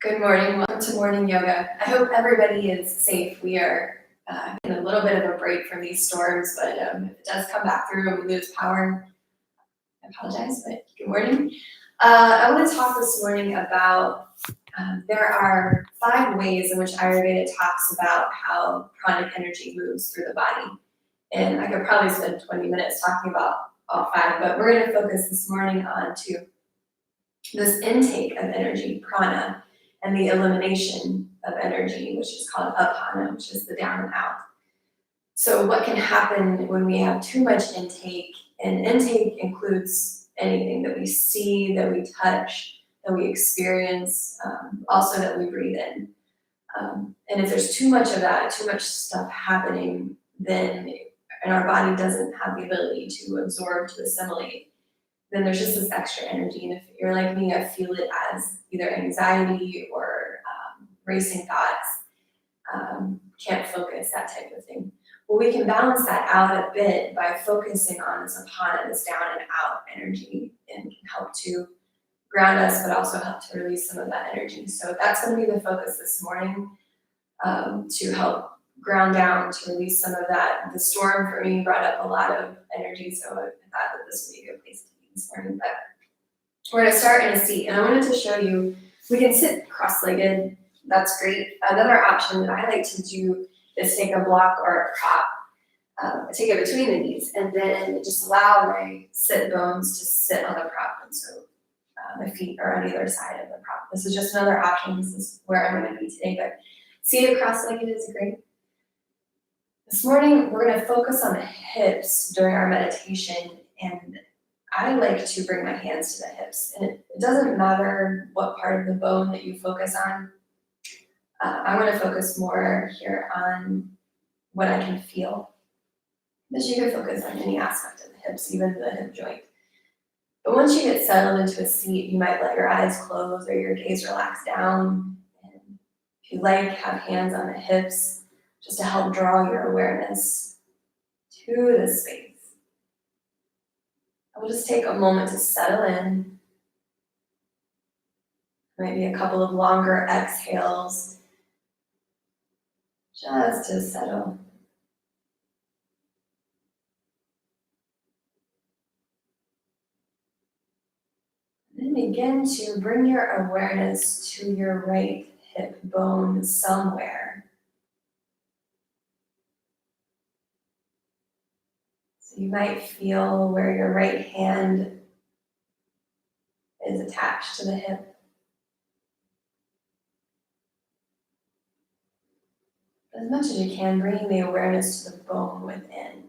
Good morning. Welcome to morning yoga. I hope everybody is safe. We are getting a little bit of a break from these storms, but if it does come back through and we lose power, I apologize, but good morning. I want to talk this morning about there are 5 ways in which Ayurveda talks about how pranic energy moves through the body. And I could probably spend 20 minutes talking about all 5, but we're going to focus this morning on this intake of energy, prana, and the elimination of energy, which is called apana, which is the down and out. So what can happen when we have too much intake, and intake includes anything that we see, that we touch, that we experience, also that we breathe in. And if there's too much of that, too much stuff happening, then and our body doesn't have the ability to absorb, to assimilate, then there's just this extra energy. And if you're like me, I feel it as either anxiety or racing thoughts, can't focus, that type of thing. Well, we can balance that out a bit by focusing on this apana, this down and out energy, and can help to ground us, but also help to release some of that energy. So that's going to be the focus this morning, to help ground down, to release some of that. The storm for me brought up a lot of energy, so I thought that this would be a good place to be this morning. But we're going to start in a seat, and I wanted to show you, we can sit cross-legged, that's great. Another option that I like to do is take a block or a prop, take it between the knees, and then just allow my sit bones to sit on the prop, and so my feet are on either side of the prop. This is just another option. This is where I'm going to be today, but seated cross-legged is great. This morning, we're going to focus on the hips during our meditation, and I like to bring my hands to the hips. And it doesn't matter what part of the bone that you focus on. I want to focus more here on what I can feel. But you can focus on any aspect of the hips, even the hip joint. But once you get settled into a seat, you might let your eyes close or your gaze relax down. And if you like, have hands on the hips, just to help draw your awareness to the space. I will just take a moment to settle in. Maybe a couple of longer exhales, just to settle. Then begin to bring your awareness to your right hip bone somewhere. So you might feel where your right hand is attached to the hip. As much as you can, bringing the awareness to the bone within.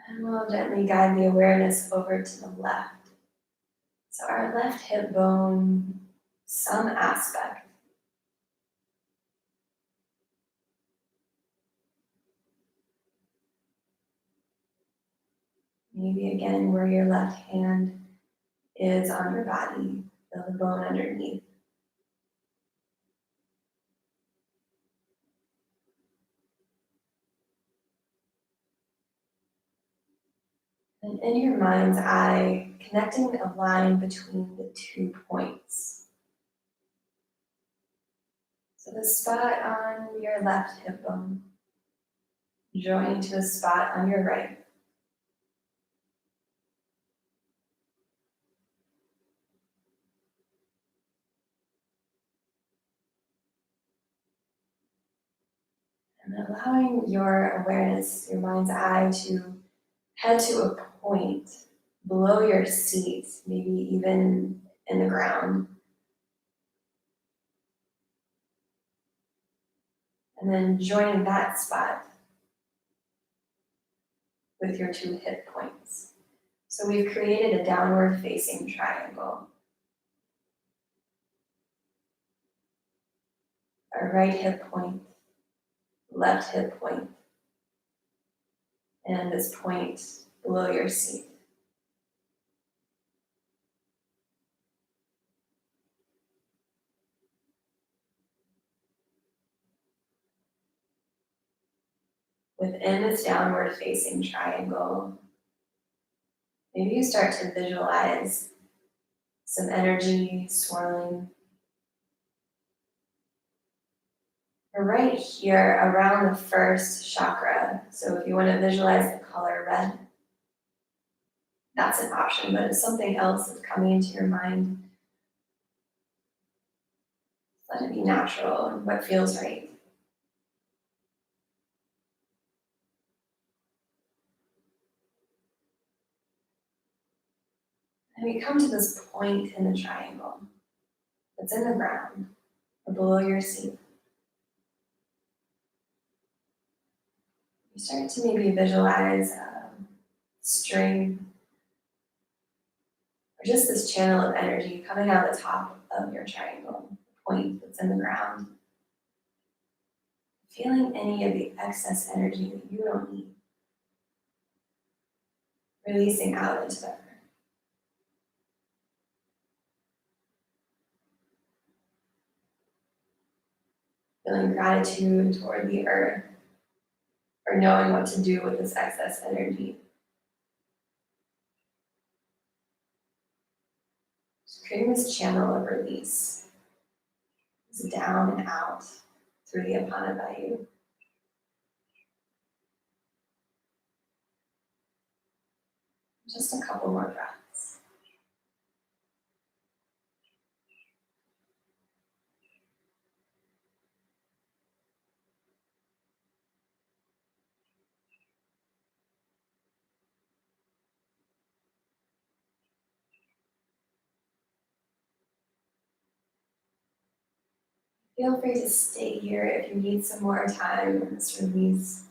And we'll gently guide the awareness over to the left. So our left hip bone, some aspect. Maybe again where your left hand is on your body, feel the bone underneath. And in your mind's eye, connecting a line between the 2 points. So the spot on your left hip bone, joining to the spot on your right. And allowing your awareness, your mind's eye, to head to a point below your seat, maybe even in the ground. And then joining that spot with your 2 hip points. So we've created a downward facing triangle. Our right hip point, left hip point, and this point below your seat. Within this downward facing triangle, maybe you start to visualize some energy swirling right here around the first chakra. So if you want to visualize the color red, that's an option, but if something else is coming into your mind, let it be natural and what feels right. And we come to this point in the triangle that's in the ground or below your seat. You start to maybe visualize a string or just this channel of energy coming out the top of your triangle, point that's in the ground. Feeling any of the excess energy that you don't need. Releasing out into the earth. Feeling gratitude toward the earth for knowing what to do with this excess energy. Just creating this channel of release. It's down and out through the Apana Vayu. Just a couple more breaths. Feel free to stay here if you need some more time in this release.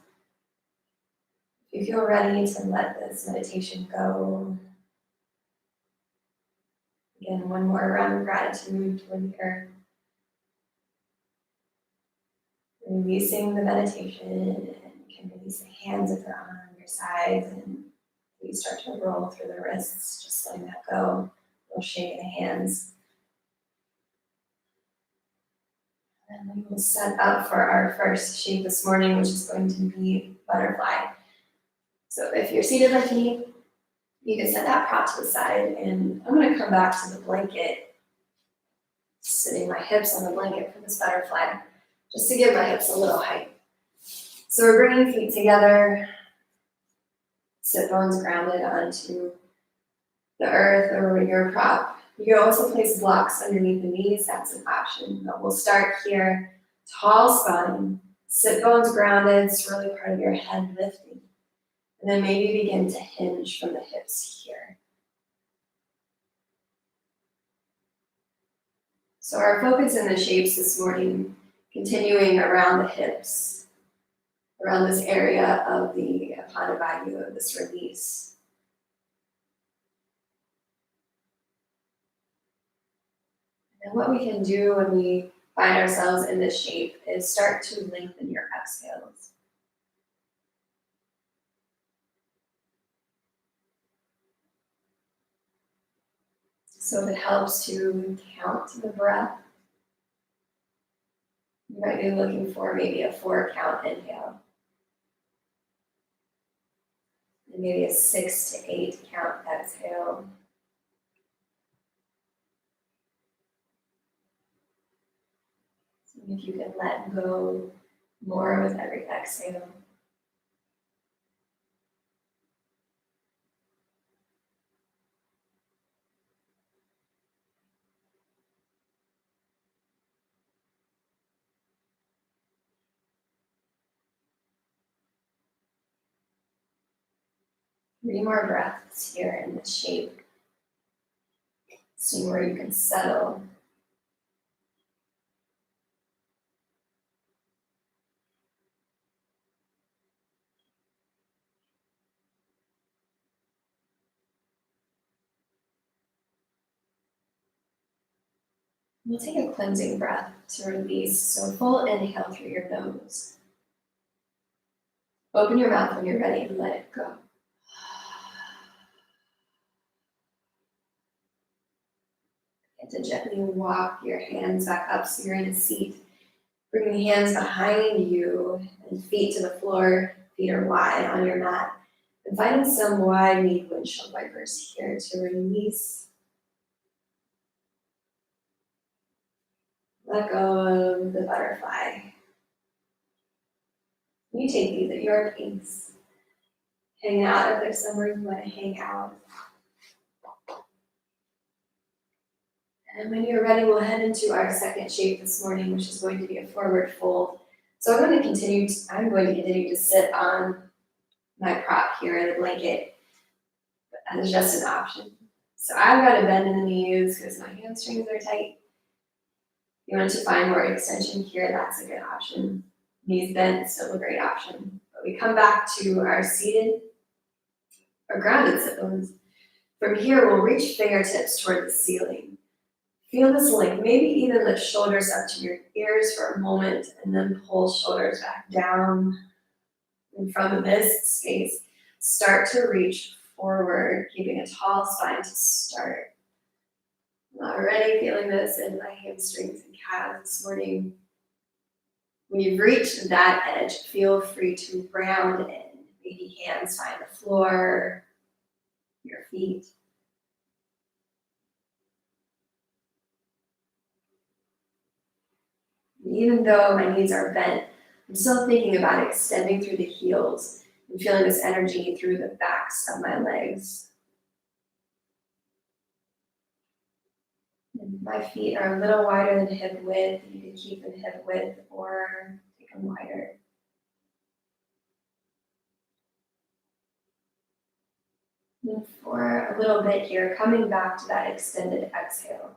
If you feel ready to let this meditation go, again, one more round of gratitude toward the earth. Releasing the meditation, and you can release the hands if they're on your sides, and you start to roll through the wrists, just letting that go. We'll shake the hands. And we will set up for our first shape this morning, which is going to be butterfly. So if you're seated like me, you can set that prop to the side, and I'm going to come back to the blanket, sitting my hips on the blanket for this butterfly, just to give my hips a little height. So we're bringing feet together, sit bones grounded onto the earth or your prop. You can also place blocks underneath the knees, that's an option, but we'll start here. Tall spine, sit bones grounded, swirly part of your head lifting. And then maybe begin to hinge from the hips here. So our focus in the shapes this morning, continuing around the hips, around this area of the Apana Vayu, of this release. And what we can do when we find ourselves in this shape is start to lengthen your exhales. So if it helps to count the breath, you might be looking for maybe a 4-count inhale. And maybe a 6 to 8 count exhale. So if you can let go more with every exhale. Three more breaths here in this shape. See where you can settle. We'll take a cleansing breath to release. So full inhale through your nose. Open your mouth when you're ready and let it go. And to gently walk your hands back up so you're in a seat. Bring the hands behind you and feet to the floor. Feet are wide on your mat. And finding some wide knee windshield wipers here to release. Let go of the butterfly. You take these at your pace. Hang out if there's somewhere you want to hang out. And when you're ready, we'll head into our second shape this morning, which is going to be a forward fold. So I'm going to continue to sit on my prop here, the blanket, as just an option. So I've got to bend in the knees because my hamstrings are tight. If you want to find more extension here, that's a good option. Knees bent, still a great option. But we come back to our seated or grounded sit bones. From here, we'll reach fingertips toward the ceiling. Feel this length, maybe even lift shoulders up to your ears for a moment and then pull shoulders back down. And from this space, start to reach forward, keeping a tall spine to start. I'm already feeling this in my hamstrings and calves this morning. When you've reached that edge, feel free to round in. Maybe hands find the floor, your feet. Even though my knees are bent, I'm still thinking about extending through the heels and feeling this energy through the backs of my legs. And my feet are a little wider than hip width. You can keep them hip width or take them wider. And for a little bit here, coming back to that extended exhale.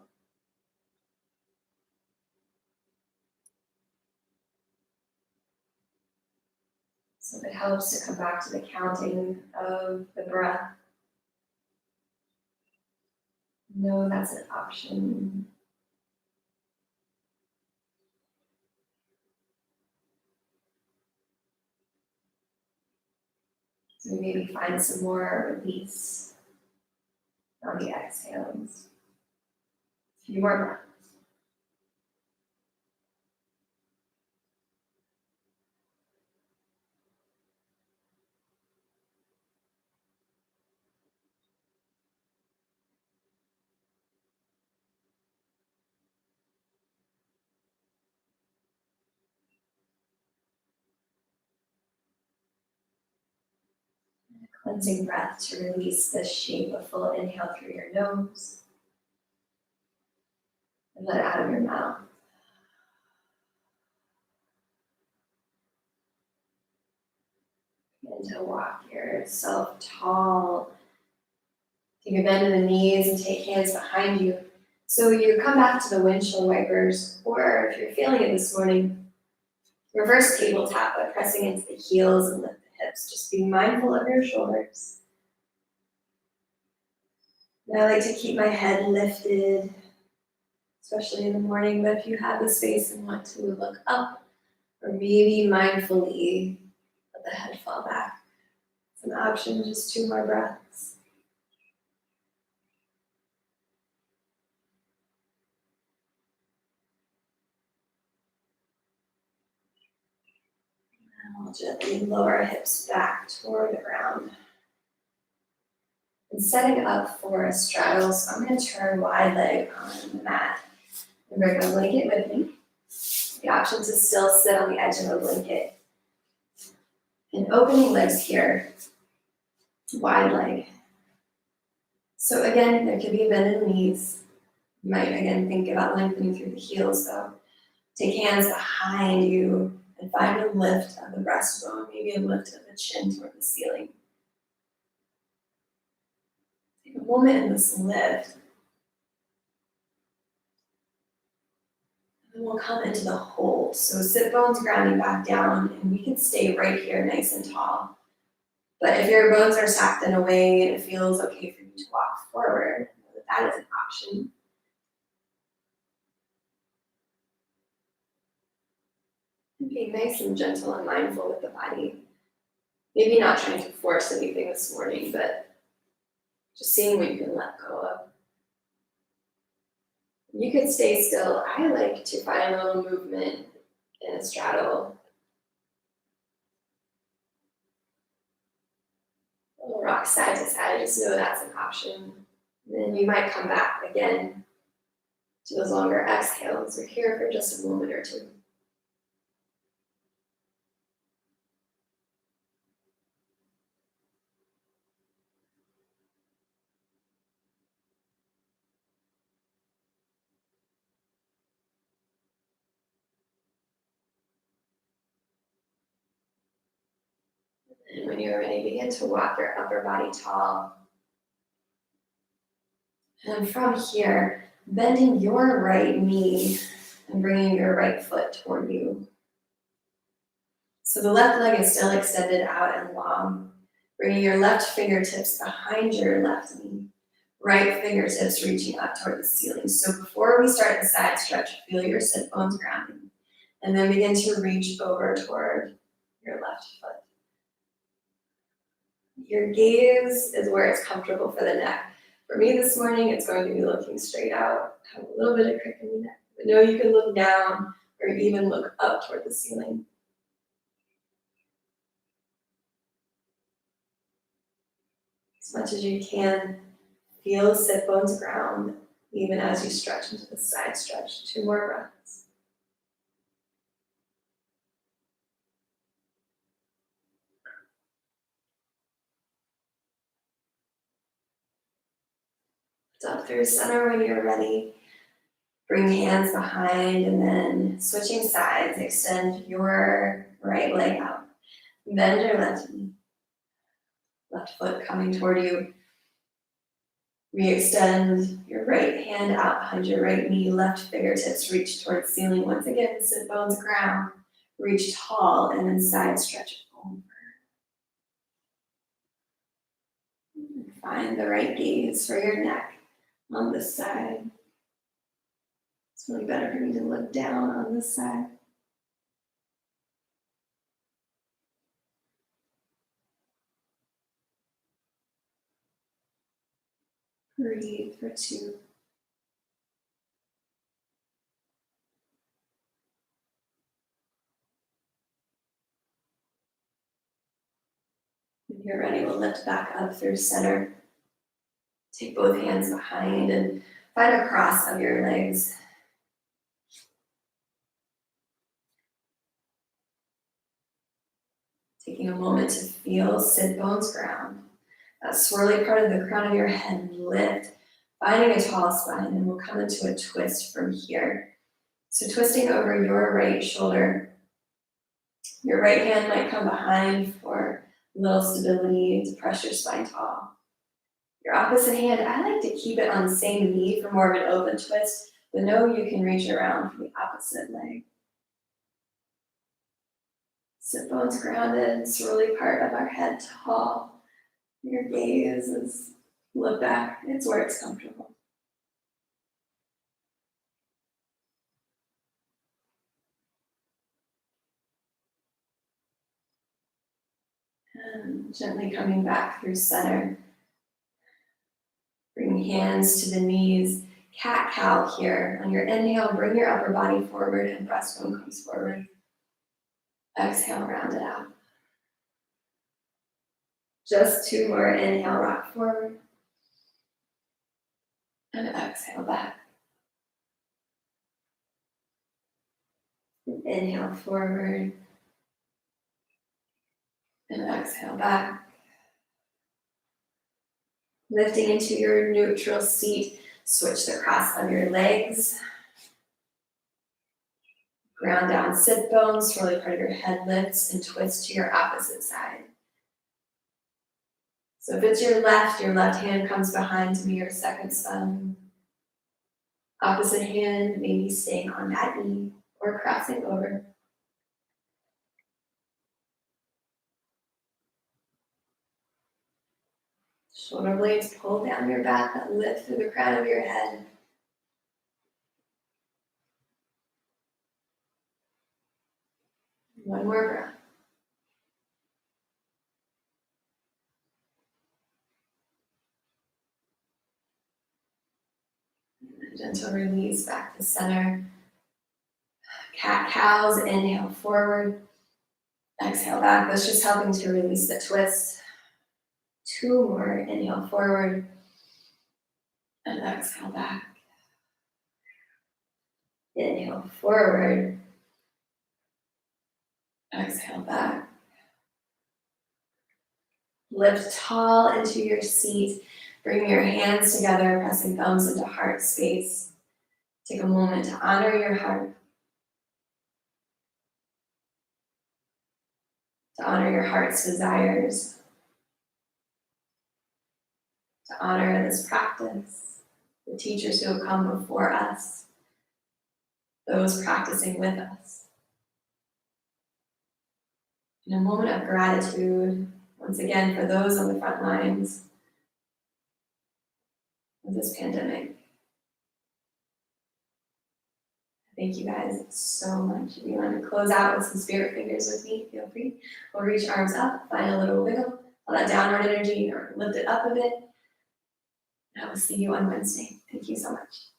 So it helps to come back to the counting of the breath. No, that's an option. So maybe find some more release on the exhales. A few more breaths. Cleansing breath to release this shape. A full inhale through your nose. And let it out of your mouth. Begin to walk yourself tall. Take a bend in the knees and take hands behind you. So you come back to the windshield wipers, or if you're feeling it this morning, reverse table tap by pressing into the heels and lift the hips. Just be mindful of your shoulders. And I like to keep my head lifted, especially in the morning, but if you have the space and want to look up, or maybe mindfully let the head fall back. It's an option, just 2 more breaths. And we'll gently lower hips back toward the ground. And setting up for a straddle, so I'm going to turn wide leg on the mat. And bring my blanket with me. The option to still sit on the edge of a blanket. And opening legs here, wide leg. So again, there could be a bend in the knees. You might again think about lengthening through the heels though. Take hands behind you and find a lift of the breastbone, maybe a lift of the chin toward the ceiling. Take a moment in this lift. And we'll come into the hold. So sit bones grounding back down, and we can stay right here nice and tall. But if your bones are stacked in a way and it feels okay for you to walk forward, that is an option. And being nice and gentle and mindful with the body. Maybe not trying to force anything this morning, but just seeing what you can let go of. You could stay still. I like to find a little movement in a straddle. We'll rock side to side, just know that's an option. And then you might come back again to those longer exhales. We're here for just a moment or two. And when you're ready, begin to walk your upper body tall. And from here, bending your right knee and bringing your right foot toward you. So the left leg is still extended out and long. Bringing your left fingertips behind your left knee. Right fingertips reaching up toward the ceiling. So before we start the side stretch, feel your sit bones grounding. And then begin to reach over toward your left foot. Your gaze is where it's comfortable for the neck. For me this morning, it's going to be looking straight out. Have a little bit of crick in the neck. But know you can look down or even look up toward the ceiling. As much as you can, feel the sit bones ground, even as you stretch into the side stretch. 2 more breaths. Lift up through center when you're ready. Bring hands behind and then switching sides, extend your right leg out. Bend your left knee. Left foot coming toward you. Re-extend your right hand out behind your right knee. Left fingertips reach towards ceiling. Once again, sit bones ground. Reach tall and then side stretch over. And find the right gaze for your neck on this side. It's really better for me to look down on this side. Breathe for 2. When you're ready, we'll lift back up through center. Take both hands behind and find a cross of your legs. Taking a moment to feel sit bones ground. That swirly part of the crown of your head lift, finding a tall spine, and we'll come into a twist from here. So twisting over your right shoulder. Your right hand might come behind for a little stability to press your spine tall. Your opposite hand, I like to keep it on the same knee for more of an open twist, but know you can reach around for the opposite leg. Sit bones grounded, swirly part of our head tall. Your gaze is look back, it's where it's comfortable. And gently coming back through center. Bring hands to the knees, cat-cow here. On your inhale, bring your upper body forward and breastbone comes forward. Exhale, round it out. Just 2 more. Inhale, rock forward. And exhale back. Inhale forward. And exhale back. Lifting into your neutral seat, switch the cross of your legs. Ground down sit bones, swirly part of your head lifts and twist to your opposite side. So if it's your left hand comes behind to be your second thumb. Opposite hand, maybe staying on that knee or crossing over. Shoulder blades pull down your back, that lift through the crown of your head. One more breath. Gentle release back to center. Cat-cows, inhale forward. Exhale back. That's just helping to release the twist. 2 more. Inhale forward and exhale back. Inhale forward, exhale back. Lift tall into your seat. Bring your hands together, pressing thumbs into heart space. Take a moment to honor your heart. To honor your heart's desires. To honor this practice. The teachers who have come before us. Those practicing with us. In a moment of gratitude, once again, for those on the front lines of this pandemic. Thank you guys so much. If you want to close out with some spirit fingers with me, feel free. We'll reach arms up, find a little wiggle, all that downward energy, or lift it up a bit. And I will see you on Wednesday. Thank you so much.